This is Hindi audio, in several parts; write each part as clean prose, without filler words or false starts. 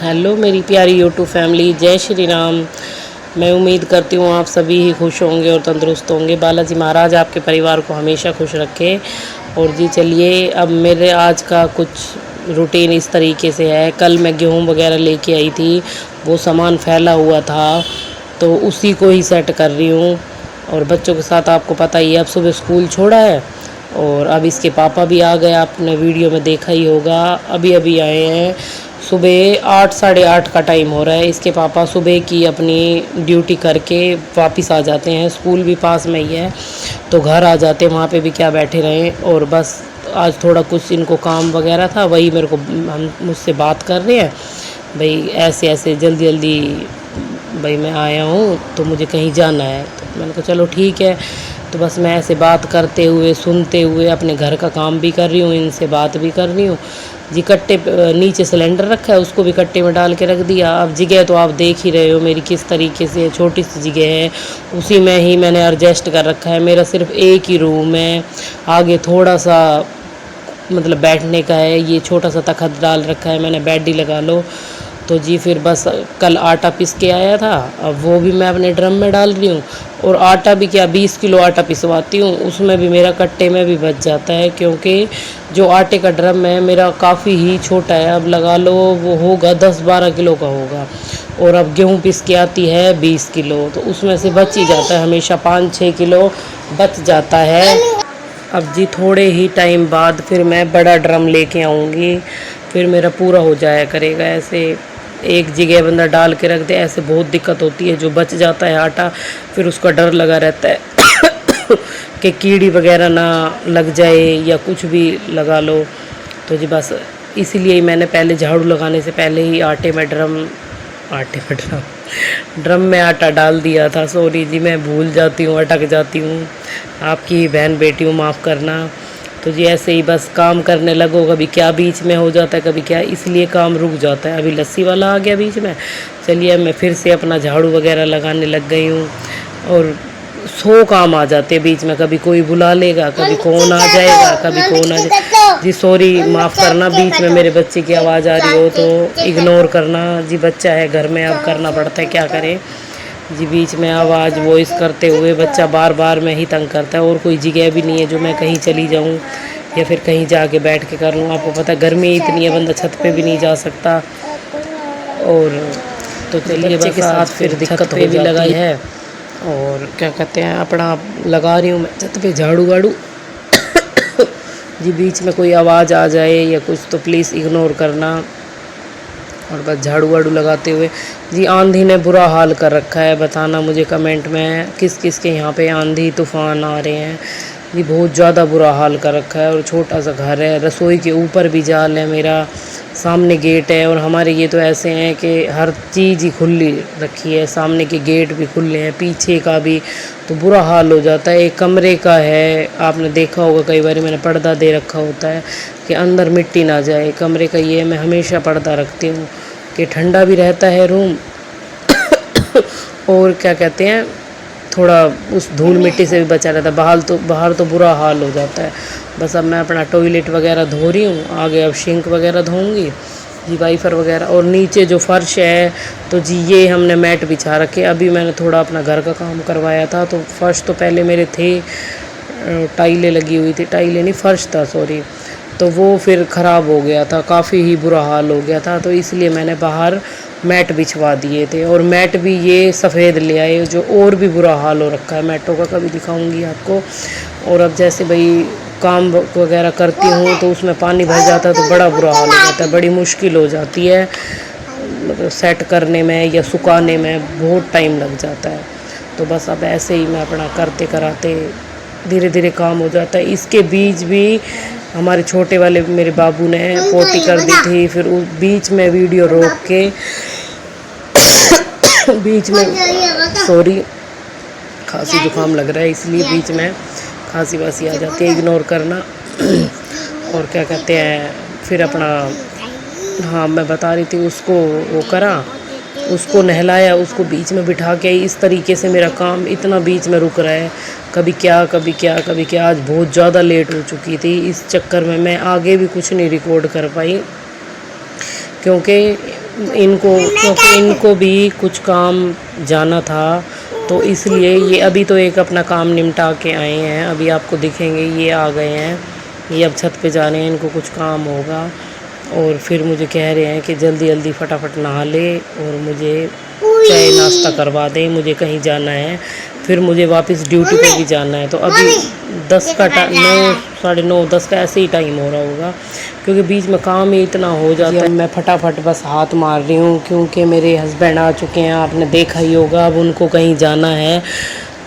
हेलो मेरी प्यारी यूट्यूब फैमिली, जय श्री राम। मैं उम्मीद करती हूँ आप सभी ही खुश होंगे और तंदुरुस्त होंगे। बालाजी महाराज आपके परिवार को हमेशा खुश रखे। और जी चलिए, अब मेरे आज का कुछ रूटीन इस तरीके से है। कल मैं गेहूँ वगैरह लेके आई थी, वो सामान फैला हुआ था तो उसी को ही सेट कर रही हूँ। और बच्चों के साथ आपको पता ही है, अब सुबह स्कूल छोड़ा है और अब इसके पापा भी आ गए। आपने वीडियो में देखा ही होगा, अभी अभी आए हैं। सुबह 8 साढ़े 8 का टाइम हो रहा है। इसके पापा सुबह की अपनी ड्यूटी करके वापस आ जाते हैं। स्कूल भी पास में ही है तो घर आ जाते हैं, वहाँ पे भी क्या बैठे रहें। और बस आज थोड़ा कुछ इनको काम वगैरह था, वही मेरे को हम मुझसे बात कर रहे हैं भाई ऐसे ऐसे जल्दी जल्दी भाई मैं आया हूँ तो मुझे कहीं जाना है। तो मैंने कहा चलो ठीक है। तो बस मैं ऐसे बात करते हुए सुनते हुए अपने घर का काम भी कर रही हूँ, इनसे बात भी कर रही हूँ। जी कट्टे नीचे सिलेंडर रखा है, उसको भी कट्टे में डाल के रख दिया। अब जगह तो आप देख ही रहे हो मेरी किस तरीके से, छोटी सी जगह है, उसी में ही मैंने एडजस्ट कर रखा है। मेरा सिर्फ एक ही रूम है, आगे थोड़ा सा मतलब बैठने का है। ये छोटा सा तखत डाल रखा है मैंने, बेड ही लगा लो। तो जी फिर बस कल आटा पीस के आया था, अब वो भी मैं अपने ड्रम में डाल रही हूँ। और आटा भी क्या 20 किलो आटा पिसवाती हूँ, उसमें भी मेरा कट्टे में भी बच जाता है, क्योंकि जो आटे का ड्रम है मेरा काफ़ी ही छोटा है। अब लगा लो वो होगा 10-12 किलो का होगा। और अब गेहूँ पिस के आती है 20 किलो, तो उसमें से बच ही जाता है, हमेशा 5-6 किलो बच जाता है। अब जी थोड़े ही टाइम बाद फिर मैं बड़ा ड्रम लेके आऊँगी, फिर मेरा पूरा हो जाया करेगा। ऐसे एक जगह बंदा डाल के रख दे, ऐसे बहुत दिक्कत होती है। जो बच जाता है आटा फिर उसका डर लगा रहता है कि कीड़ी वगैरह ना लग जाए या कुछ भी लगा लो। तो जी बस इसीलिए मैंने पहले झाड़ू लगाने से पहले ही ड्रम में आटा डाल दिया था। सॉरी जी, मैं भूल जाती हूँ, अटक जाती हूँ। आपकी बहन बेटी हूँ, माफ़ करना। तो जी ऐसे ही बस काम करने लगो, कभी क्या बीच में हो जाता है, कभी क्या, इसलिए काम रुक जाता है। अभी लस्सी वाला आ गया बीच में। चलिए मैं फिर से अपना झाड़ू वगैरह लगाने लग गई हूँ। और 100 काम आ जाते हैं बीच में, कभी कोई बुला लेगा, कभी कौन आ जाएगा, कभी कौन आ जाए। जी सॉरी, माफ़ करना, बीच में मेरे बच्चे की आवाज़ आ रही हो तो इग्नोर करना। जी बच्चा है घर में, अब करना पड़ता है, क्या करें जी। बीच में आवाज़ वॉइस करते हुए बच्चा बार बार में ही तंग करता है। और कोई जगह भी नहीं है जो मैं कहीं चली जाऊं या फिर कहीं जाके बैठ के कर लूँ। आपको पता है गर्मी इतनी है, बंदा छत पे भी नहीं जा सकता। और तो चलिए बच्चे के साथ फिर दिक्कत हो भी लगाई है। और क्या कहते हैं, अपना लगा रही हूँ मैं छत पे झाड़ू वाड़ू जी बीच में कोई आवाज़ आ जाए या कुछ तो प्लीज़ इग्नोर करना। और बस झाड़ू वाड़ू लगाते हुए जी, आंधी ने बुरा हाल कर रखा है। बताना मुझे कमेंट में किस किस के यहाँ पे आंधी तूफ़ान आ रहे हैं जी। बहुत ज़्यादा बुरा हाल कर रखा है। और छोटा सा घर है, रसोई के ऊपर भी जाल है मेरा, सामने गेट है। और हमारे ये तो ऐसे हैं कि हर चीज़ ही खुली रखी है, सामने के गेट भी खुले हैं, पीछे का भी, तो बुरा हाल हो जाता है। एक कमरे का है, आपने देखा होगा कई बार मैंने पर्दा दे रखा होता है कि अंदर मिट्टी ना जाए। कमरे का ये मैं हमेशा पर्दा रखती हूँ कि ठंडा भी रहता है रूम और क्या कहते हैं, थोड़ा उस धूल मिट्टी से भी बचा रहता है। बाहर तो बुरा हाल हो जाता है। बस अब मैं अपना टॉयलेट वगैरह धो रही हूँ, आगे अब सिंक वगैरह धोऊंगी जी, वाइफर वगैरह। और नीचे जो फर्श है तो जी ये हमने मैट बिछा रखे। अभी मैंने थोड़ा अपना घर का काम करवाया था, तो फर्श तो पहले मेरे थे, टाइलें लगी हुई थी, टाइलें नहीं फर्श था सॉरी, तो वो फिर ख़राब हो गया था, काफ़ी ही बुरा हाल हो गया था। तो इसलिए मैंने बाहर मैट बिछवा दिए थे। और मैट भी ये सफ़ेद ले आए, जो और भी बुरा हाल हो रखा है मैटों का, कभी दिखाऊंगी आपको। और अब जैसे भाई काम वगैरह करती हूँ तो उसमें पानी भर जाता है तो बड़ा बुरा हाल हो जाता है, बड़ी मुश्किल हो जाती है, मतलब सेट करने में या सुखाने में बहुत टाइम लग जाता है। तो बस अब ऐसे ही मैं अपना करते कराते धीरे धीरे काम हो जाता है। इसके बीच भी हमारे छोटे वाले मेरे बाबू ने पोटी कर दी थी, फिर उस बीच में वीडियो रोक के बीच में सॉरी खांसी जुकाम लग रहा है इसलिए बीच में खांसी वासी आ जाती है, इग्नोर करना। और क्या कहते हैं, फिर अपना, हाँ मैं बता रही थी, उसको वो करा, उसको नहलाया, उसको बीच में बिठा के, इस तरीके से मेरा काम इतना बीच में रुक रहा है, कभी क्या कभी क्या कभी क्या। आज बहुत ज़्यादा लेट हो चुकी थी, इस चक्कर में मैं आगे भी कुछ नहीं रिकॉर्ड कर पाई, क्योंकि इनको, क्योंकि इनको भी कुछ काम जाना था, तो इसलिए ये अभी तो एक अपना काम निपटा के आए हैं। अभी आपको दिखेंगे ये आ गए हैं, ये अब छत पे जा रहे हैं, इनको कुछ काम होगा। और फिर मुझे कह रहे हैं कि जल्दी जल्दी फटाफट नहा ले और मुझे चाय नाश्ता करवा दें, मुझे कहीं जाना है, फिर मुझे वापस ड्यूटी पे भी जाना है। तो अभी 10 का टाइम, 9, साढ़े 9, 10 का ऐसे ही टाइम हो रहा होगा, क्योंकि बीच में काम ही इतना हो जाता है। मैं फटाफट बस हाथ मार रही हूँ, क्योंकि मेरे हस्बैंड आ चुके हैं, आपने देखा ही होगा। अब उनको कहीं जाना है,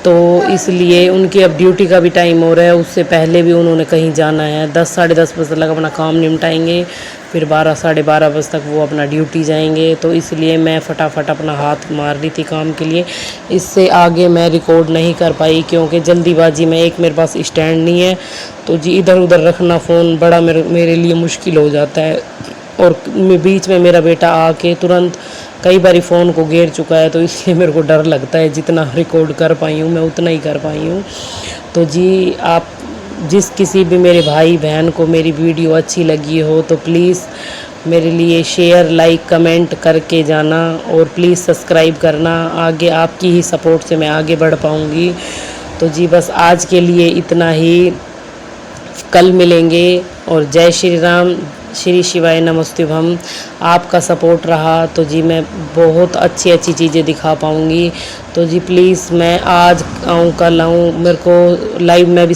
तो इसलिए उनकी अब ड्यूटी का भी टाइम हो रहा है, उससे पहले भी उन्होंने कहीं जाना है। 10, साढ़े 10 बजे तक अपना काम निपटाएंगे, फिर 12, साढ़े 12 बजे तक वो अपना ड्यूटी जाएंगे। तो इसलिए मैं फटाफट अपना हाथ मार रही थी काम के लिए। इससे आगे मैं रिकॉर्ड नहीं कर पाई, क्योंकि जल्दीबाजी में एक मेरे पास स्टैंड नहीं है, तो जी इधर उधर रखना फ़ोन बड़ा मेरे लिए मुश्किल हो जाता है। और बीच में मेरा बेटा आके तुरंत कई बारी फ़ोन को घेर चुका है, तो इसलिए मेरे को डर लगता है। जितना रिकॉर्ड कर पाई हूँ मैं उतना ही कर पाई हूँ। तो जी आप जिस किसी भी मेरे भाई बहन को मेरी वीडियो अच्छी लगी हो, तो प्लीज़ मेरे लिए शेयर, लाइक, कमेंट करके जाना, और प्लीज़ सब्सक्राइब करना। आगे आपकी ही सपोर्ट से मैं आगे बढ़ पाऊँगी। तो जी बस आज के लिए इतना ही, कल मिलेंगे। और जय श्री राम, श्री शिवाय नमस्तुभ्यम। आपका सपोर्ट रहा तो जी मैं बहुत अच्छी अच्छी चीज़ें दिखा पाऊँगी। तो जी प्लीज़ मैं आज आऊँ, कल आऊँ, मेरे को लाइव में भी